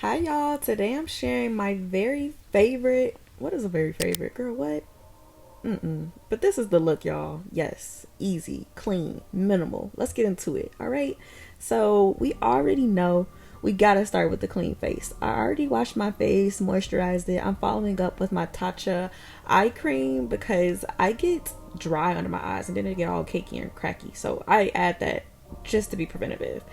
Hi y'all, today I'm sharing my very favorite, what is a very favorite? Girl, what? But this is the look, y'all. Yes, easy, clean, minimal. Let's get into it, alright? So, we already know we gotta start with the clean face. I already washed my face, moisturized it. I'm following up with my Tatcha eye cream because I get dry under my eyes and then they get all cakey and cracky. So, I add that just to be preventative.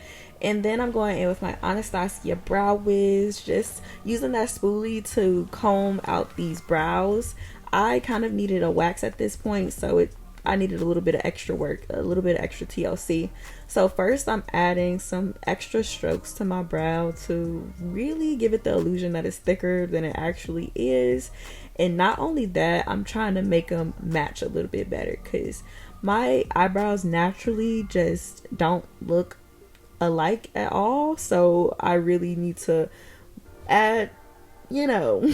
And then I'm going in with my Anastasia Brow Wiz, just using that spoolie to comb out these brows. I kind of needed a wax at this point, so I needed a little bit of extra work, a little bit of extra TLC. So first I'm adding some extra strokes to my brow to really give it the illusion that it's thicker than it actually is. And not only that, I'm trying to make them match a little bit better because my eyebrows naturally just don't look alike at all. So I really need to add, you know,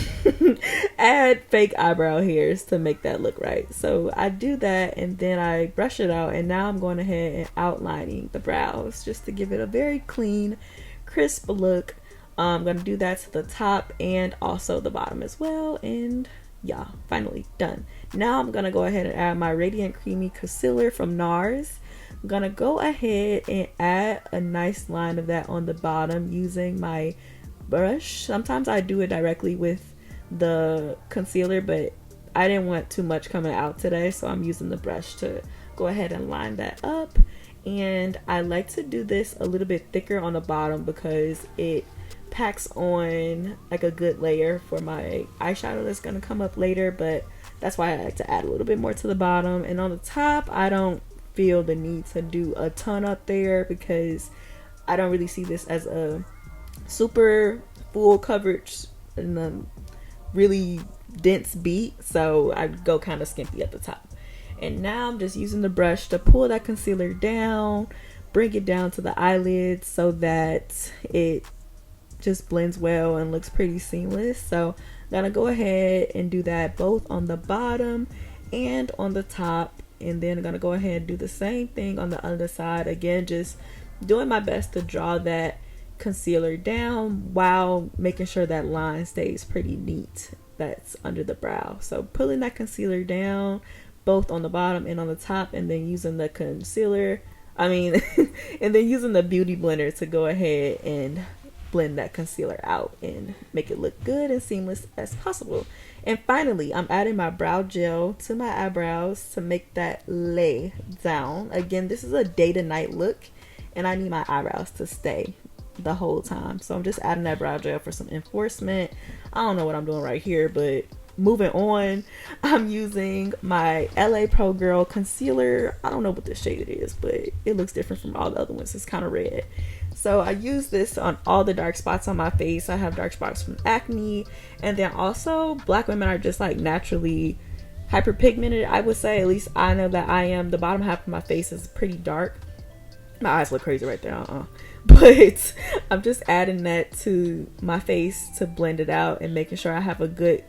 add fake eyebrow hairs to make that look right. So I do that and then I brush it out, and now I'm going ahead and outlining the brows just to give it a very clean, crisp look. I'm going to do that to the top and also the bottom as well. And yeah, finally done. Now I'm going to go ahead and add my Radiant Creamy Concealer from Nars. I'm gonna go ahead and add a nice line of that on the bottom using my brush. Sometimes I do it directly with the concealer, but I didn't want too much coming out today, so I'm using the brush to go ahead and line that up. And I like to do this a little bit thicker on the bottom because it packs on like a good layer for my eyeshadow that's gonna come up later, but that's why I like to add a little bit more to the bottom. And on the top, I don't feel the need to do a ton up there because I don't really see this as a super full coverage and a really dense beat, so I go kind of skimpy at the top. And now I'm just using the brush to pull that concealer down, bring it down to the eyelids so that it just blends well and looks pretty seamless. So I'm gonna go ahead and do that both on the bottom and on the top. And then I'm gonna go ahead and do the same thing on the other side. Again, just doing my best to draw that concealer down while making sure that line stays pretty neat that's under the brow. So pulling that concealer down both on the bottom and on the top, and then using the concealer, and then using the beauty blender to go ahead and blend that concealer out and make it look good and seamless as possible. And finally, I'm adding my brow gel to my eyebrows to make that lay down. Again, this is a day to night look and I need my eyebrows to stay the whole time. So I'm just adding that brow gel for some enforcement. I don't know what I'm doing right here, but moving on, I'm using my LA Pro Girl concealer. I don't know what the shade it is, but it looks different from all the other ones. It's kind of red. So I use this on all the dark spots on my face. I have dark spots from acne, and then also black women are just like naturally hyperpigmented, I would say. At least I know that I am. The bottom half of my face is pretty dark. My eyes look crazy right there. But I'm just adding that to my face to blend it out and making sure I have a good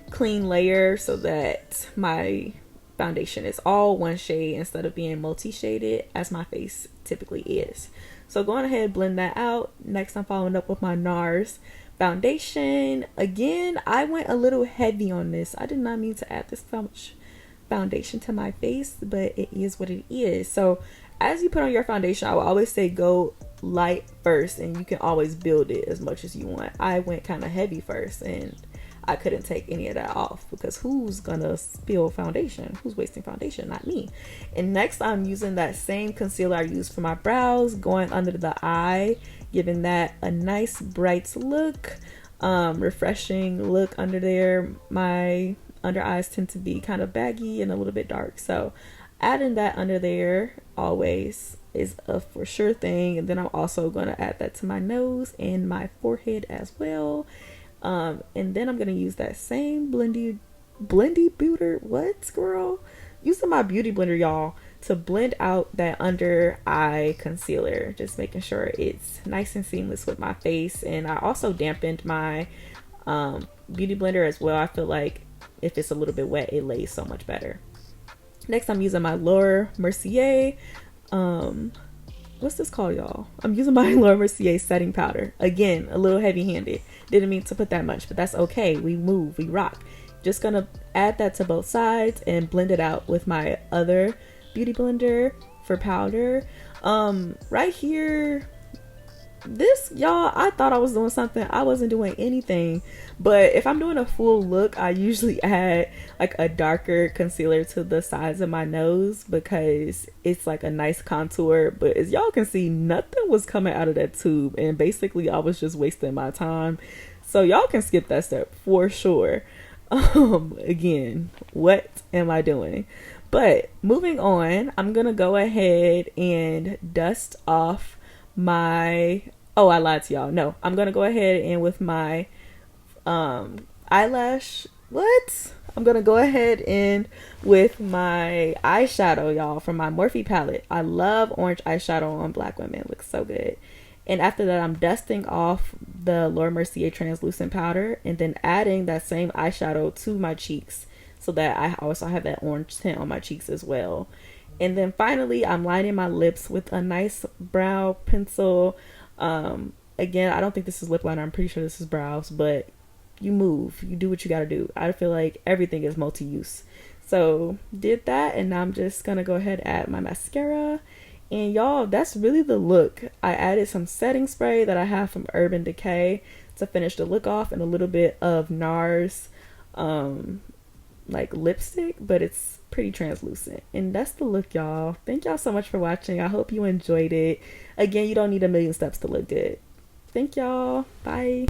clean layer so that my foundation is all one shade instead of being multi-shaded as my face typically is. So going ahead, blend that out. Next, I'm following up with my Nars Foundation. Again, I went a little heavy on this. I did not mean to add this much foundation to my face, but it is what it is. So as you put on your foundation, I will always say go light first, and you can always build it as much as you want. I went kind of heavy first, and I couldn't take any of that off because who's gonna spill foundation? Who's wasting foundation? Not me. And next, I'm using that same concealer I used for my brows, going under the eye, giving that a nice bright look, refreshing look under there. My under eyes tend to be kind of baggy and a little bit dark, so adding that under there always is a for sure thing. And then I'm also going to add that to my nose and my forehead as well. And then I'm going to use that same blendy booter. What, girl? Using my beauty blender, y'all, to blend out that under eye concealer. Just making sure it's nice and seamless with my face. And I also dampened my beauty blender as well. I feel like if it's a little bit wet, it lays so much better. Next, I'm using my Laura Mercier what's this called, y'all? I'm using my Laura Mercier setting powder. Again, a little heavy handed. Didn't mean to put that much, but that's okay. We move, we rock. Just gonna add that to both sides and blend it out with my other beauty blender for powder. Right here, this, y'all, I thought I was doing something. I wasn't doing anything. But if I'm doing a full look, I usually add like a darker concealer to the sides of my nose because it's like a nice contour. But as y'all can see, nothing was coming out of that tube, and basically I was just wasting my time. So y'all can skip that step for sure. Again, what am I doing? But moving on, I'm gonna go ahead and dust off my, oh, I lied to y'all. No, I'm gonna go ahead and with my eyelash, I'm gonna go ahead and with my eyeshadow, y'all, from my Morphe palette. I love orange eyeshadow on black women. It looks so good. And after that, I'm dusting off the Laura Mercier translucent powder and then adding that same eyeshadow to my cheeks so that I also have that orange tint on my cheeks as well. And then finally, I'm lining my lips with a nice brow pencil. Again, I don't think this is lip liner. I'm pretty sure this is brows, but you move. You do what you gotta do. I feel like everything is multi-use. So did that, and now I'm just gonna go ahead and add my mascara. And y'all, that's really the look. I added some setting spray that I have from Urban Decay to finish the look off, and a little bit of Nars like lipstick, but it's pretty translucent. And that's the look, y'all. Thank y'all so much for watching. I hope you enjoyed it. Again, you don't need a million steps to look good. Thank y'all. Bye.